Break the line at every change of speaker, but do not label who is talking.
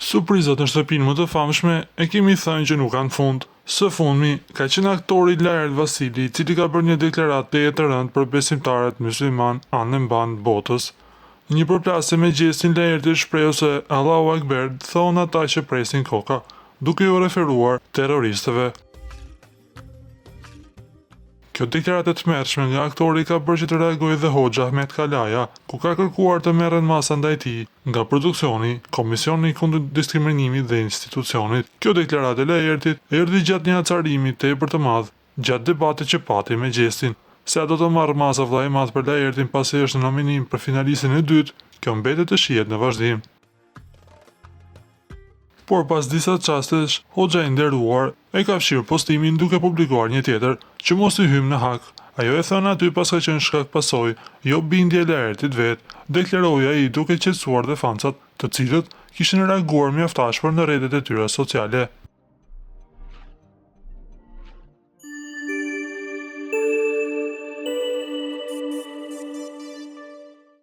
Surprizat në shtëpinë më të famshme e kemi thënë që nuk kanë fund. Së fundmi, ka qenë aktori Laert Vasili, i cili ka bërë një deklaratë teje të rëndë për besimtarët musliman anë mban botës. Në një përplasje me gjestin, Laerti shprehu se Allahu Akbar thonë ata që presin koka, duke u referuar terroristëve. Kjo deklaratë e tmerrshme nga aktori ka bërë që të reagojë dhe Hoxha Ahmet Kalaja, ku ka kërkuar të merren masa ndaj tij nga produksioni, Komisioni kundër diskriminimit dhe institucionit. Kjo deklaratë e Laertit erdhi gjatë një acarimi tepër të madh, gjatë debatit që pati me gjestin. Se a do të marrë masa vllai i madh për Laertin pasi është në nominim për finalistin e dytë, kjo mbetet të shihet në vazhdim. Por pas disa çastesh, Hoxha i nderuar e ka fshirë postimin duke publikuar një tjetër që mos i hymë në hak. Ajo e thënë aty pas ka qenë shkak pasoj, jo bindje e Laertit vet, deklaroi ai duke qetësuar dhe fancat, të cilët kishin reaguar mjaftashpër në rrjetet e tyre sociale.